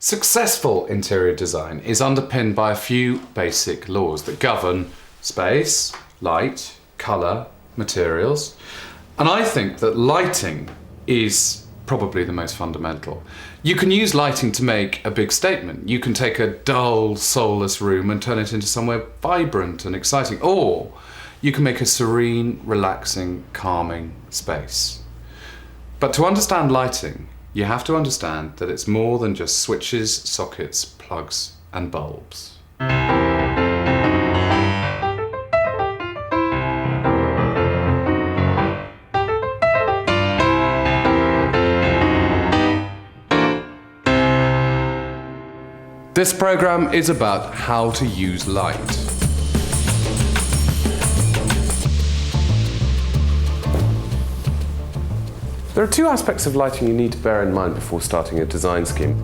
Successful interior design is underpinned by a few basic laws that govern space, light, colour, materials. And I think that lighting is probably the most fundamental. You can use lighting to make a big statement. You can take a dull, soulless room and turn it into somewhere vibrant and exciting. Or you can make a serene, relaxing, calming space. But to understand lighting, you have to understand that it's more than just switches, sockets, plugs, and bulbs. This program is about how to use light. There are two aspects of lighting you need to bear in mind before starting a design scheme.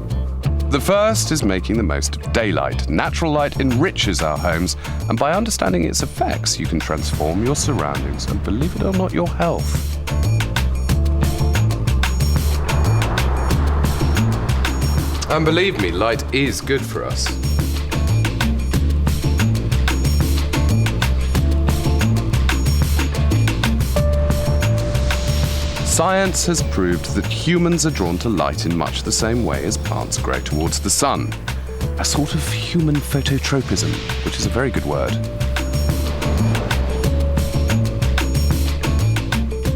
The first is making the most of daylight. Natural light enriches our homes, and by understanding its effects, you can transform your surroundings and, believe it or not, your health. And believe me, light is good for us. Science has proved that humans are drawn to light in much the same way as plants grow towards the sun. A sort of human phototropism, which is a very good word.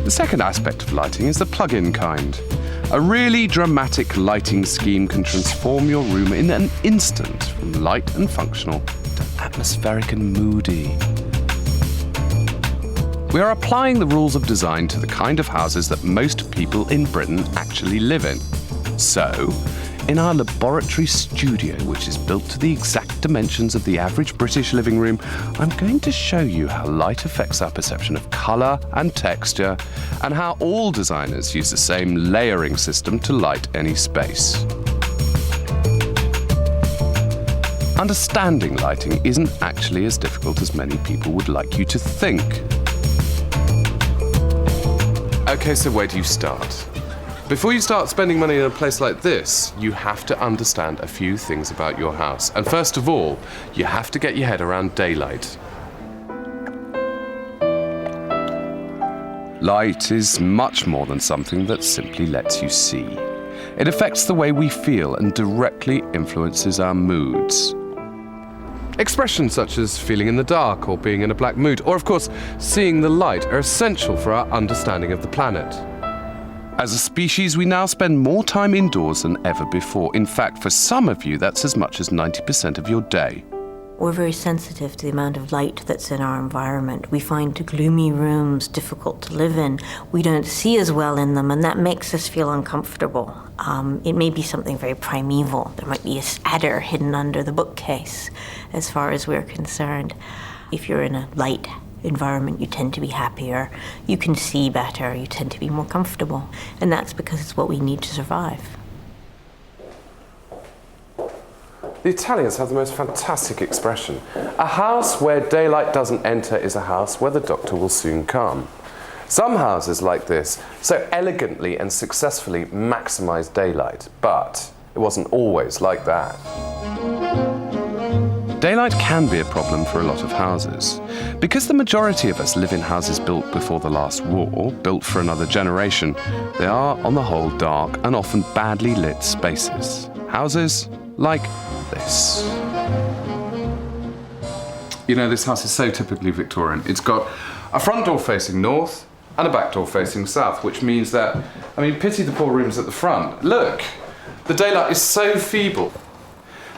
The second aspect of lighting is the plug-in kind. A really dramatic lighting scheme can transform your room in an instant from light and functional to atmospheric and moody. We are applying the rules of design to the kind of houses that most people in Britain actually live in. So, in our laboratory studio, which is built to the exact dimensions of the average British living room, I'm going to show you how light affects our perception of colour and texture, and how all designers use the same layering system to light any space. Understanding lighting isn't actually as difficult as many people would like you to think. Okay, so where do you start? Before you start spending money in a place like this, you have to understand a few things about your house. And first of all, you have to get your head around daylight. Light is much more than something that simply lets you see. It affects the way we feel and directly influences our moods. Expressions such as feeling in the dark or being in a black mood, or of course, seeing the light, are essential for our understanding of the planet. As a species, we now spend more time indoors than ever before. In fact, for some of you, that's as much as 90% of your day. We're very sensitive to the amount of light that's in our environment. We find gloomy rooms difficult to live in. We don't see as well in them, and that makes us feel uncomfortable. It may be something very primeval. There might be a adder hidden under the bookcase, as far as we're concerned. If you're in a light environment, you tend to be happier, you can see better, you tend to be more comfortable. And that's because it's what we need to survive. The Italians have the most fantastic expression. A house where daylight doesn't enter is a house where the doctor will soon come. Some houses like this so elegantly and successfully maximize daylight, but it wasn't always like that. Daylight can be a problem for a lot of houses. Because the majority of us live in houses built before the last war, built for another generation, they are, on the whole, dark and often badly lit spaces. Houses like this. You know, this house is so typically Victorian. It's got a front door facing north and a back door facing south, which means that, I mean, pity the poor rooms at the front. Look, the daylight is so feeble.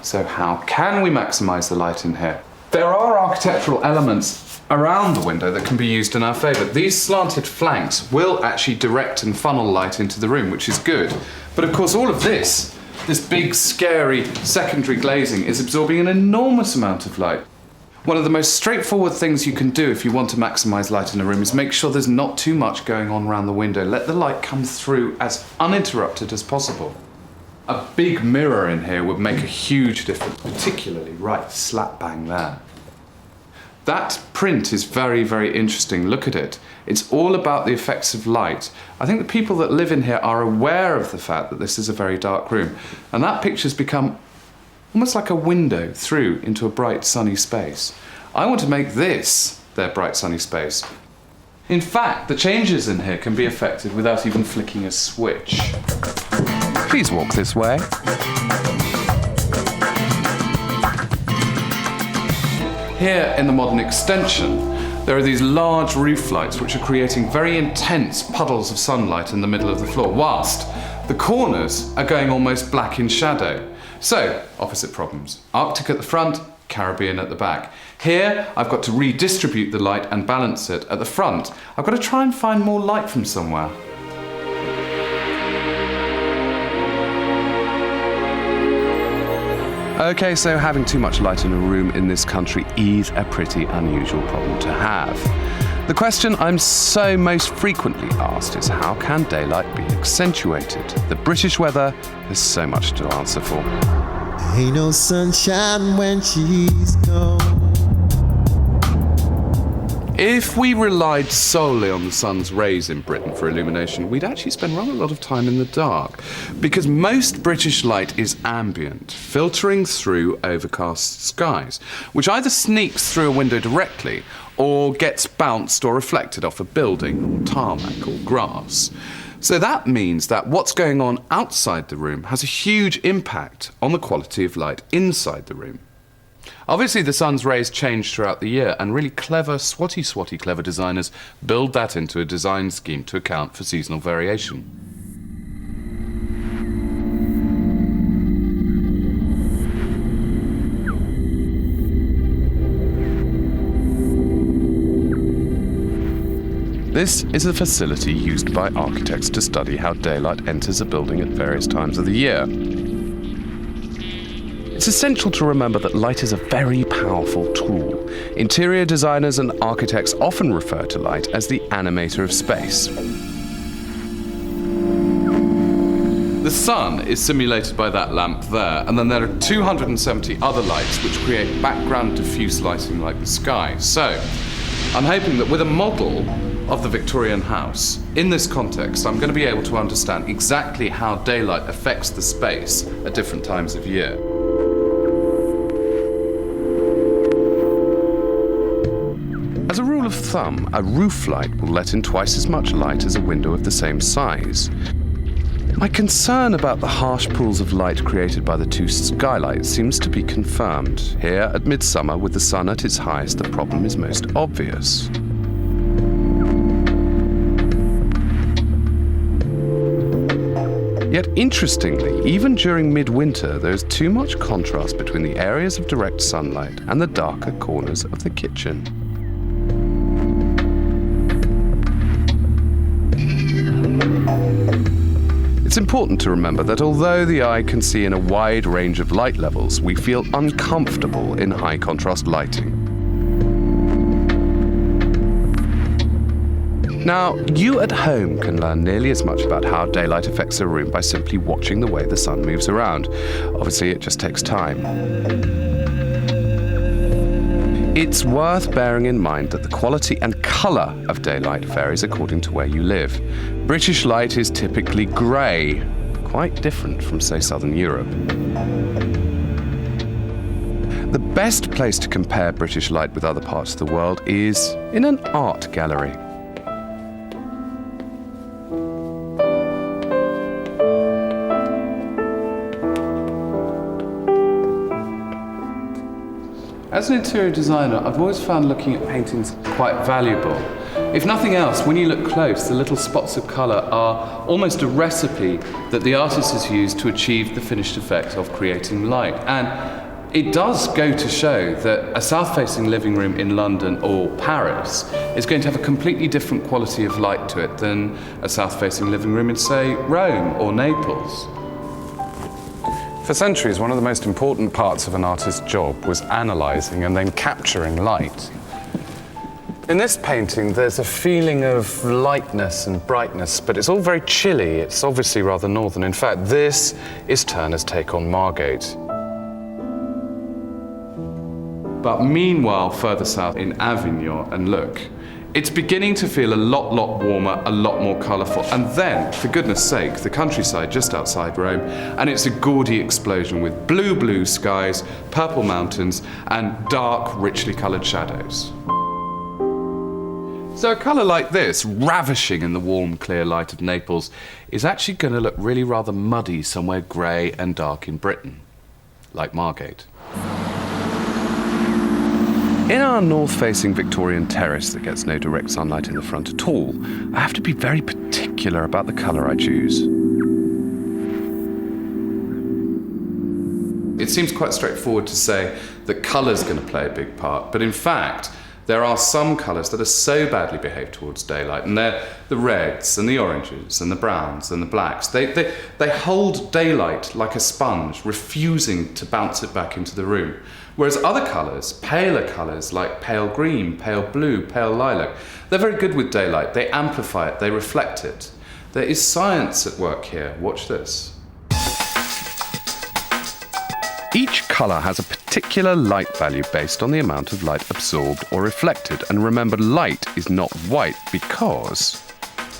So how can we maximise the light in here? There are architectural elements around the window that can be used in our favour. These slanted flanks will actually direct and funnel light into the room, which is good. But of course, all of this big, scary secondary glazing is absorbing an enormous amount of light. One of the most straightforward things you can do if you want to maximise light in a room is make sure there's not too much going on around the window. Let the light come through as uninterrupted as possible. A big mirror in here would make a huge difference, particularly right slap bang there. That print is very, very interesting. Look at it. It's all about the effects of light. I think the people that live in here are aware of the fact that this is a very dark room. And that picture's become almost like a window through into a bright, sunny space. I want to make this their bright, sunny space. In fact, the changes in here can be affected without even flicking a switch. Please walk this way. Here in the modern extension, there are these large roof lights which are creating very intense puddles of sunlight in the middle of the floor, whilst the corners are going almost black in shadow. So, opposite problems. Arctic at the front, Caribbean at the back. Here, I've got to redistribute the light and balance it. At the front, I've got to try and find more light from somewhere. Okay, so having too much light in a room in this country is a pretty unusual problem to have. The question I'm so most frequently asked is how can daylight be accentuated? The British weather is so much to answer for. Ain't no sunshine when she's gone. If we relied solely on the sun's rays in Britain for illumination, we'd actually spend rather a lot of time in the dark, because most British light is ambient, filtering through overcast skies, which either sneaks through a window directly or gets bounced or reflected off a building or tarmac or grass. So that means that what's going on outside the room has a huge impact on the quality of light inside the room. Obviously, the sun's rays change throughout the year, and really clever, swatty clever designers build that into a design scheme to account for seasonal variation. This is a facility used by architects to study how daylight enters a building at various times of the year. It's essential to remember that light is a very powerful tool. Interior designers and architects often refer to light as the animator of space. The sun is simulated by that lamp there, and then there are 270 other lights which create background diffuse lighting like the sky. So, I'm hoping that with a model of the Victorian house, in this context, I'm going to be able to understand exactly how daylight affects the space at different times of year. As a rule of thumb, a roof light will let in twice as much light as a window of the same size. My concern about the harsh pools of light created by the two skylights seems to be confirmed. Here, at midsummer, with the sun at its highest, the problem is most obvious. Yet interestingly, even during midwinter, there is too much contrast between the areas of direct sunlight and the darker corners of the kitchen. It's important to remember that although the eye can see in a wide range of light levels, we feel uncomfortable in high contrast lighting. Now, you at home can learn nearly as much about how daylight affects a room by simply watching the way the sun moves around. Obviously, it just takes time. It's worth bearing in mind that the quality and colour of daylight varies according to where you live. British light is typically grey, quite different from, say, Southern Europe. The best place to compare British light with other parts of the world is in an art gallery. As an interior designer, I've always found looking at paintings quite valuable. If nothing else, when you look close, the little spots of colour are almost a recipe that the artist has used to achieve the finished effect of creating light. And it does go to show that a south-facing living room in London or Paris is going to have a completely different quality of light to it than a south-facing living room in, say, Rome or Naples. For centuries, one of the most important parts of an artist's job was analysing and then capturing light. In this painting, there's a feeling of lightness and brightness, but it's all very chilly. It's obviously rather northern. In fact, this is Turner's take on Margate. But meanwhile, further south in Avignon, and look, it's beginning to feel a lot warmer, a lot more colourful. And then, for goodness sake, the countryside just outside Rome, and it's a gaudy explosion with blue skies, purple mountains, and dark, richly coloured shadows. So a colour like this, ravishing in the warm, clear light of Naples, is actually going to look really rather muddy somewhere grey and dark in Britain, like Margate. In our north-facing Victorian terrace that gets no direct sunlight in the front at all, I have to be very particular about the colour I choose. It seems quite straightforward to say that colour's going to play a big part, but in fact, there are some colours that are so badly behaved towards daylight, and they're the reds and the oranges and the browns and the blacks. They hold daylight like a sponge, refusing to bounce it back into the room. Whereas other colours, paler colours like pale green, pale blue, pale lilac, they're very good with daylight. They amplify it, they reflect it. There is science at work here. Watch this. Each colour has a particular light value based on the amount of light absorbed or reflected. And remember, light is not white because...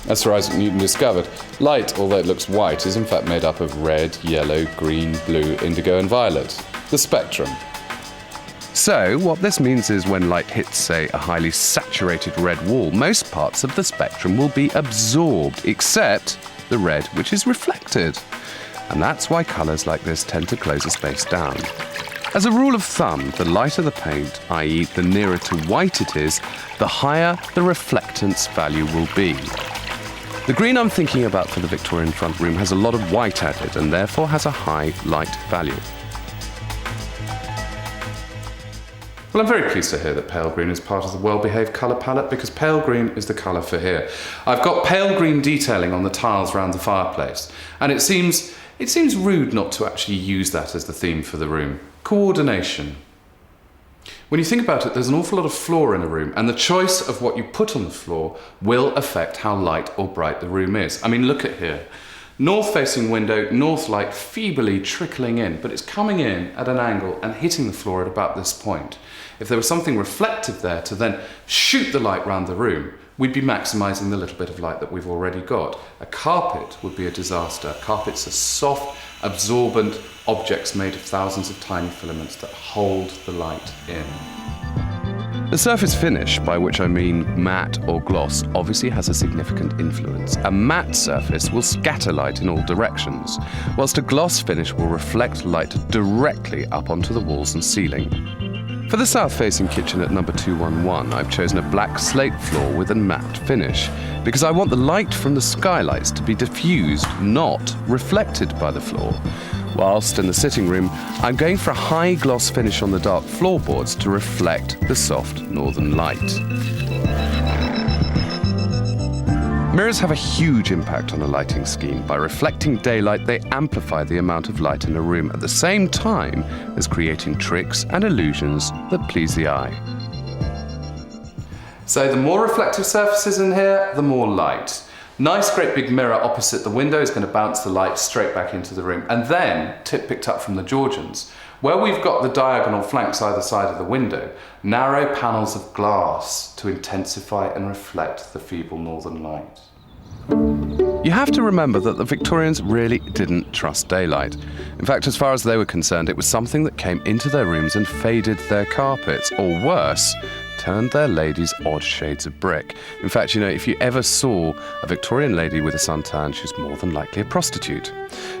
As Sir Isaac Newton discovered, light, although it looks white, is in fact made up of red, yellow, green, blue, indigo and violet. The spectrum. So, what this means is when light hits, say, a highly saturated red wall, most parts of the spectrum will be absorbed, except the red, which is reflected. And that's why colours like this tend to close a space down. As a rule of thumb, the lighter the paint, i.e. the nearer to white it is, the higher the reflectance value will be. The green I'm thinking about for the Victorian front room has a lot of white added and therefore has a high light value. Well, I'm very pleased to hear that pale green is part of the well-behaved colour palette, because pale green is the colour for here. I've got pale green detailing on the tiles around the fireplace, and it seems rude not to actually use that as the theme for the room. Coordination. When you think about it, there's an awful lot of floor in a room, and the choice of what you put on the floor will affect how light or bright the room is. I mean, look at here. North-facing window, north light feebly trickling in, but it's coming in at an angle and hitting the floor at about this point. If there was something reflective there to then shoot the light round the room, we'd be maximising the little bit of light that we've already got. A carpet would be a disaster. Carpets are soft, absorbent objects made of thousands of tiny filaments that hold the light in. The surface finish, by which I mean matte or gloss, obviously has a significant influence. A matte surface will scatter light in all directions, whilst a gloss finish will reflect light directly up onto the walls and ceiling. For the south-facing kitchen at number 211, I've chosen a black slate floor with a matte finish, because I want the light from the skylights to be diffused, not reflected by the floor. Whilst in the sitting room, I'm going for a high gloss finish on the dark floorboards to reflect the soft northern light. Mirrors have a huge impact on a lighting scheme. By reflecting daylight, they amplify the amount of light in a room at the same time as creating tricks and illusions that please the eye. So the more reflective surfaces in here, the more light. Nice great big mirror opposite the window is going to bounce the light straight back into the room. And then, tip picked up from the Georgians, where we've got the diagonal flanks either side of the window, narrow panels of glass to intensify and reflect the feeble northern light. You have to remember that the Victorians really didn't trust daylight. In fact, as far as they were concerned, it was something that came into their rooms and faded their carpets, or worse, turned their ladies odd shades of brick. In fact, you know, if you ever saw a Victorian lady with a suntan, she was more than likely a prostitute.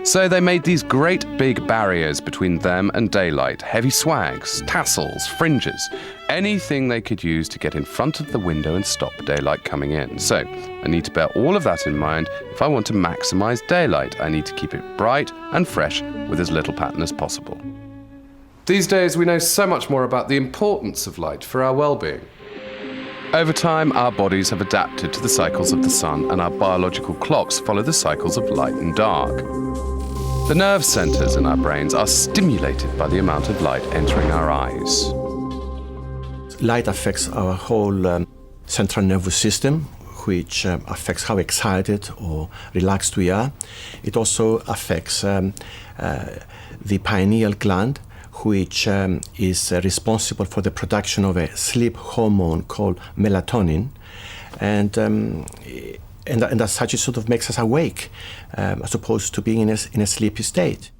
So they made these great big barriers between them and daylight, heavy swags, tassels, fringes, anything they could use to get in front of the window and stop daylight coming in. So I need to bear all of that in mind. If I want to maximize daylight, I need to keep it bright and fresh with as little pattern as possible. These days we know so much more about the importance of light for our well-being. Over time, our bodies have adapted to the cycles of the sun, and our biological clocks follow the cycles of light and dark. The nerve centers in our brains are stimulated by the amount of light entering our eyes. Light affects our whole central nervous system, which affects how excited or relaxed we are. It also affects the pineal gland, which is responsible for the production of a sleep hormone called melatonin. And as such, it sort of makes us awake, as opposed to being in a sleepy state.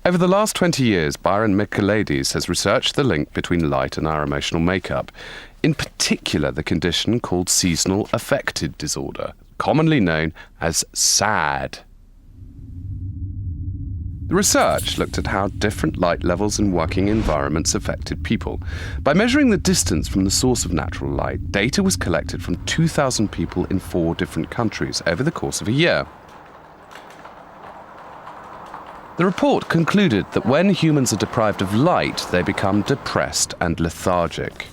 Over the last 20 years, Byron Michaelides has researched the link between light and our emotional makeup, in particular the condition called seasonal affective disorder, commonly known as SAD. The research looked at how different light levels and working environments affected people. By measuring the distance from the source of natural light, data was collected from 2,000 people in 4 different countries over the course of a year. The report concluded that when humans are deprived of light, they become depressed and lethargic.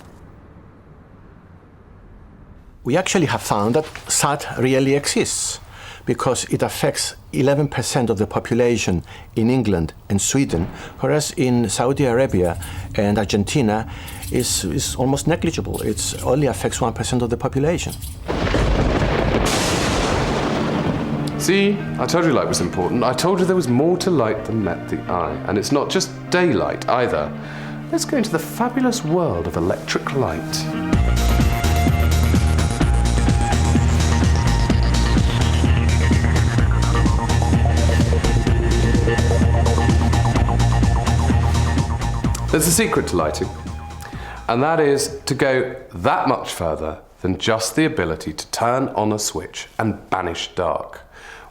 We actually have found that SAD really exists because it affects 11% of the population in England and Sweden, whereas in Saudi Arabia and Argentina is almost negligible. It only affects 1% of the population. See, I told you light was important. I told you there was more to light than met the eye. And it's not just daylight either. Let's go into the fabulous world of electric light. There's a secret to lighting, and that is to go that much further than just the ability to turn on a switch and banish dark.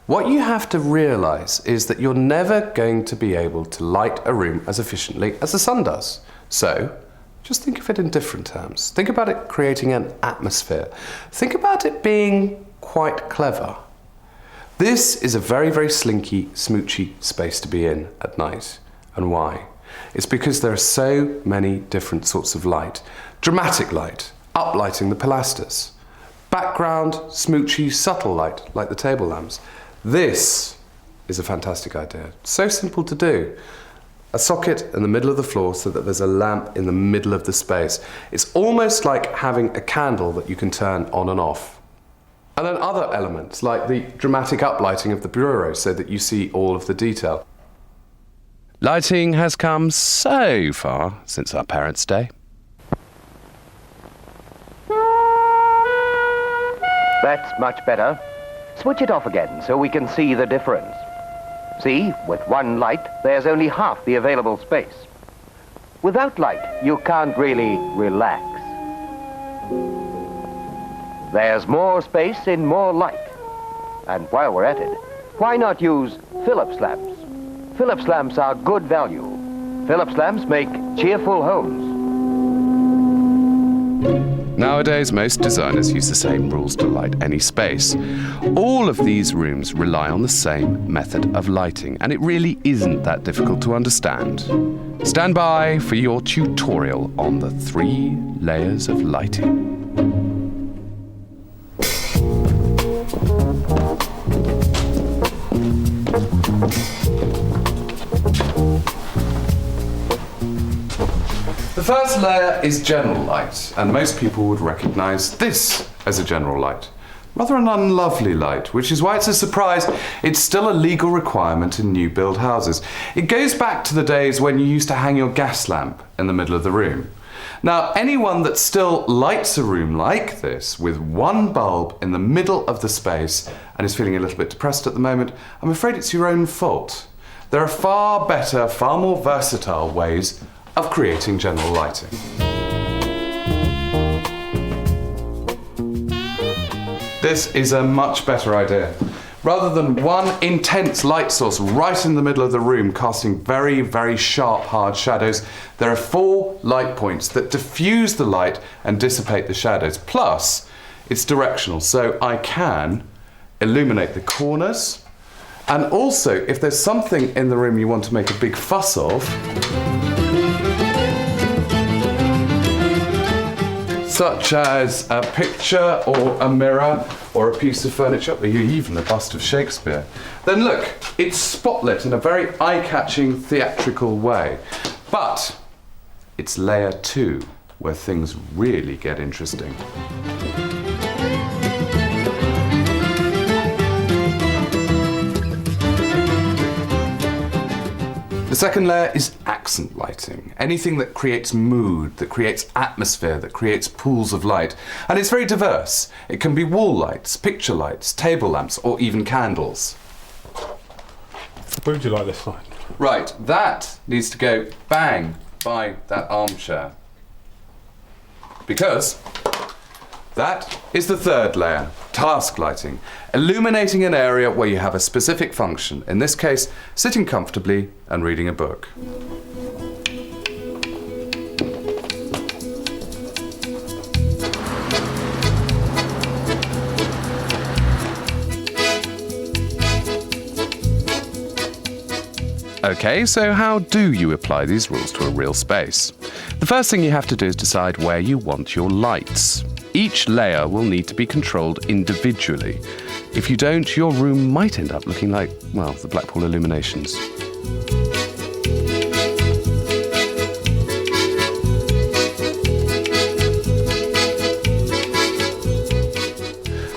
What you have to realise is that you're never going to be able to light a room as efficiently as the sun does. So, just think of it in different terms. Think about it creating an atmosphere. Think about it being quite clever. This is a very, very slinky, smoochy space to be in at night. And why? It's because there are so many different sorts of light. Dramatic light, uplighting the pilasters. Background, smoochy, subtle light, like the table lamps. This is a fantastic idea. So simple to do. A socket in the middle of the floor so that there's a lamp in the middle of the space. It's almost like having a candle that you can turn on and off. And then other elements, like the dramatic uplighting of the bureau so that you see all of the detail. Lighting has come so far since our parents' day. That's much better. Switch it off again so we can see the difference. See, with one light, there's only half the available space. Without light, you can't really relax. There's more space in more light. And while we're at it, why not use Philips lamps? Philips lamps are good value. Philips lamps make cheerful homes. Nowadays, most designers use the same rules to light any space. All of these rooms rely on the same method of lighting, and it really isn't that difficult to understand. Stand by for your tutorial on the 3 layers of lighting. The first layer is general light, and most people would recognise this as a general light. Rather an unlovely light, which is why it's a surprise it's still a legal requirement in new build houses. It goes back to the days when you used to hang your gas lamp in the middle of the room. Now, anyone that still lights a room like this with one bulb in the middle of the space and is feeling a little bit depressed at the moment, I'm afraid it's your own fault. There are far better, far more versatile ways of creating general lighting. This is a much better idea. Rather than one intense light source right in the middle of the room casting very, very sharp, hard shadows, there are 4 light points that diffuse the light and dissipate the shadows. Plus, it's directional, so I can illuminate the corners. And also, if there's something in the room you want to make a big fuss of, such as a picture or a mirror or a piece of furniture, or even a bust of Shakespeare, then look, it's spotlit in a very eye-catching theatrical way. But it's layer 2 where things really get interesting. The second layer is accent lighting. Anything that creates mood, that creates atmosphere, that creates pools of light. And it's very diverse. It can be wall lights, picture lights, table lamps, or even candles. Where would you like this light? Right, that needs to go bang by that armchair. Because that is the third layer, task lighting, illuminating an area where you have a specific function, in this case, sitting comfortably and reading a book. Okay, so how do you apply these rules to a real space? The first thing you have to do is decide where you want your lights. Each layer will need to be controlled individually. If you don't, your room might end up looking like, well, the Blackpool Illuminations.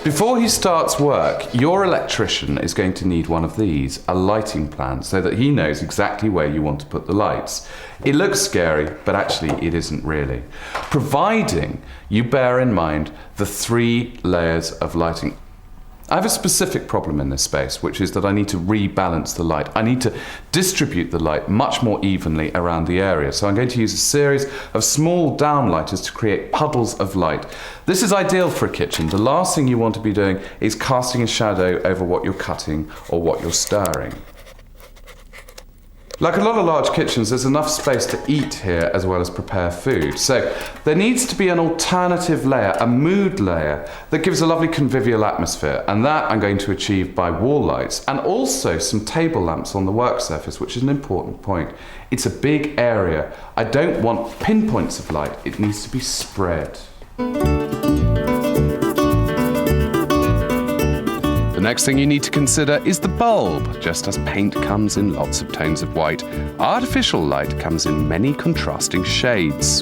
Before he starts work, your electrician is going to need one of these, a lighting plan, so that he knows exactly where you want to put the lights. It looks scary, but actually it isn't really. Providing you bear in mind the 3 layers of lighting. I have a specific problem in this space, which is that I need to rebalance the light. I need to distribute the light much more evenly around the area. So I'm going to use a series of small downlighters to create puddles of light. This is ideal for a kitchen. The last thing you want to be doing is casting a shadow over what you're cutting or what you're stirring. Like a lot of large kitchens, there's enough space to eat here as well as prepare food. So there needs to be an alternative layer, a mood layer, that gives a lovely convivial atmosphere. And that I'm going to achieve by wall lights and also some table lamps on the work surface, which is an important point. It's a big area. I don't want pinpoints of light. It needs to be spread. The next thing you need to consider is the bulb. Just as paint comes in lots of tones of white, artificial light comes in many contrasting shades.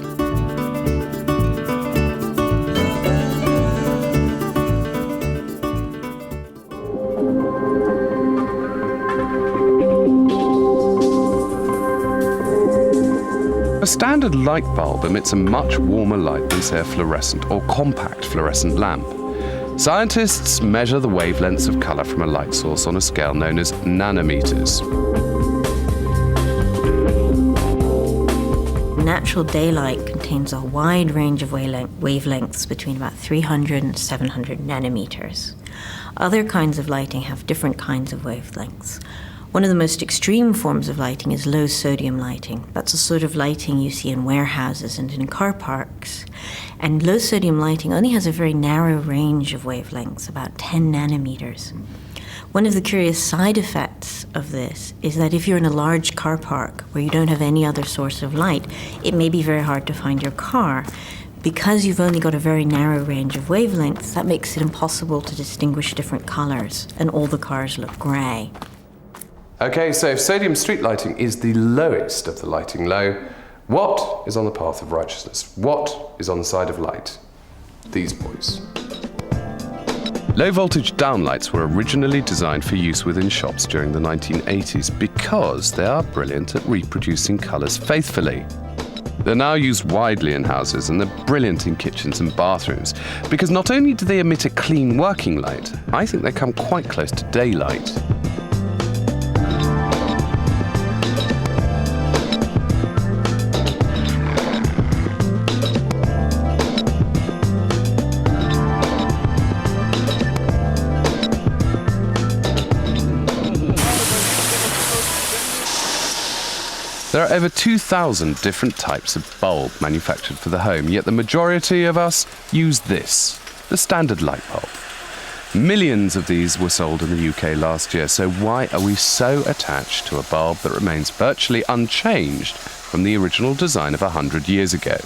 A standard light bulb emits a much warmer light than, say, a fluorescent or compact fluorescent lamp. Scientists measure the wavelengths of colour from a light source on a scale known as nanometers. Natural daylight contains a wide range of wavelengths between about 300 and 700 nanometers. Other kinds of lighting have different kinds of wavelengths. One of the most extreme forms of lighting is low sodium lighting. That's the sort of lighting you see in warehouses and in car parks. And low sodium lighting only has a very narrow range of wavelengths, about 10 nanometers. One of the curious side effects of this is that if you're in a large car park where you don't have any other source of light, it may be very hard to find your car. Because you've only got a very narrow range of wavelengths, that makes it impossible to distinguish different colors, and all the cars look grey. Okay, so if sodium street lighting is the lowest of the lighting low, what is on the path of righteousness? What is on the side of light? These boys. Low-voltage downlights were originally designed for use within shops during the 1980s because they are brilliant at reproducing colours faithfully. They're now used widely in houses and they're brilliant in kitchens and bathrooms because not only do they emit a clean working light, I think they come quite close to daylight. There are over 2,000 different types of bulb manufactured for the home, yet the majority of us use this, the standard light bulb. Millions of these were sold in the UK last year, so why are we so attached to a bulb that remains virtually unchanged from the original design of 100 years ago?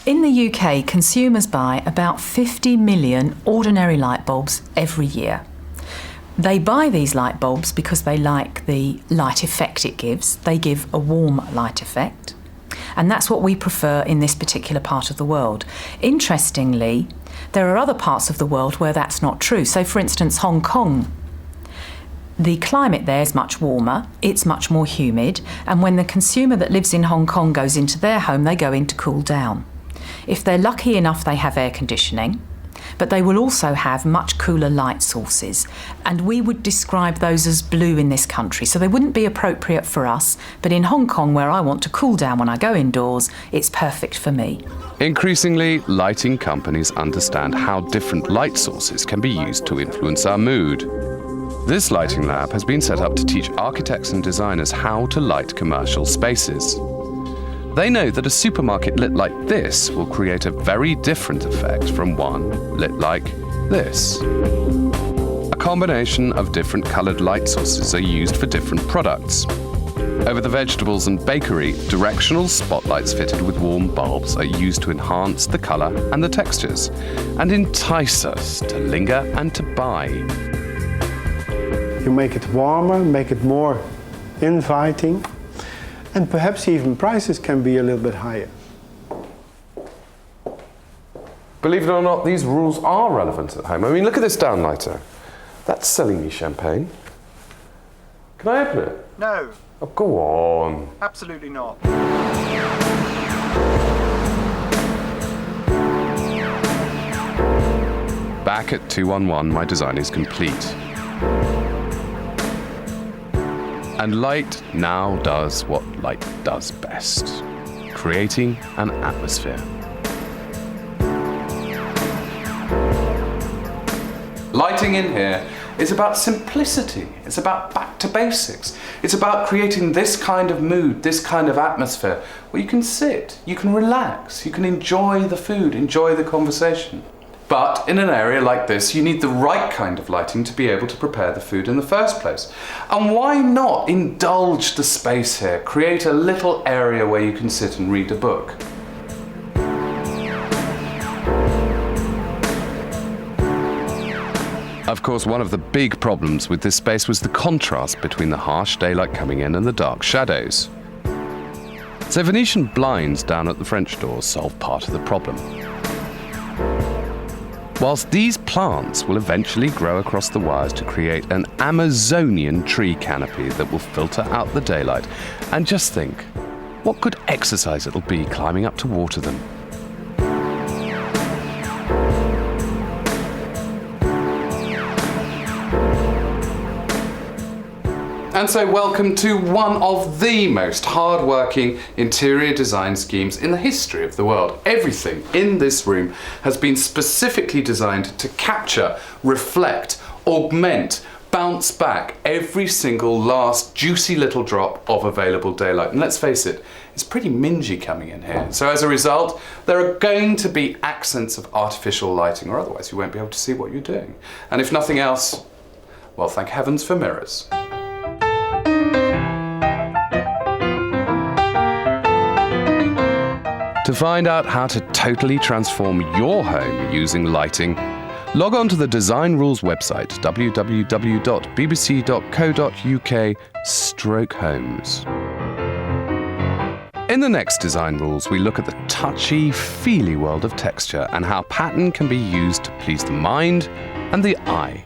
In the UK, consumers buy about 50 million ordinary light bulbs every year. They buy these light bulbs because they like the light effect it gives. They give a warm light effect. And that's what we prefer in this particular part of the world. Interestingly, there are other parts of the world where that's not true. So, for instance, Hong Kong. The climate there is much warmer, it's much more humid, and when the consumer that lives in Hong Kong goes into their home, they go in to cool down. If they're lucky enough, they have air conditioning, but they will also have much cooler light sources, and we would describe those as blue in this country, so they wouldn't be appropriate for us, but in Hong Kong, where I want to cool down when I go indoors, it's perfect for me. Increasingly, lighting companies understand how different light sources can be used to influence our mood. This lighting lab has been set up to teach architects and designers how to light commercial spaces. They know that a supermarket lit like this will create a very different effect from one lit like this. A combination of different coloured light sources are used for different products. Over the vegetables and bakery, directional spotlights fitted with warm bulbs are used to enhance the colour and the textures and entice us to linger and to buy. You make it warmer, make it more inviting, and perhaps even prices can be a little bit higher. Believe it or not, these rules are relevant at home. I mean, look at this downlighter. That's selling me champagne. Can I open it? No. Oh, go on. Absolutely not. Back at 211, my design is complete. And light now does what light does best, creating an atmosphere. Lighting in here is about simplicity. It's about back to basics. It's about creating this kind of mood, this kind of atmosphere where you can sit, you can relax, you can enjoy the food, enjoy the conversation. But in an area like this, you need the right kind of lighting to be able to prepare the food in the first place. And why not indulge the space here? Create a little area where you can sit and read a book. Of course, one of the big problems with this space was the contrast between the harsh daylight coming in and the dark shadows. So Venetian blinds down at the French doors solve part of the problem. Whilst these plants will eventually grow across the wires to create an Amazonian tree canopy that will filter out the daylight. And just think, what good exercise it'll be climbing up to water them. And so welcome to one of the most hard-working interior design schemes in the history of the world. Everything in this room has been specifically designed to capture, reflect, augment, bounce back every single last juicy little drop of available daylight. And let's face it, it's pretty mingy coming in here. So as a result, there are going to be accents of artificial lighting, or otherwise you won't be able to see what you're doing. And if nothing else, well, thank heavens for mirrors. To find out how to totally transform your home using lighting, log on to the Design Rules website, www.bbc.co.uk/homes. In the next Design Rules, we look at the touchy, feely world of texture and how pattern can be used to please the mind and the eye.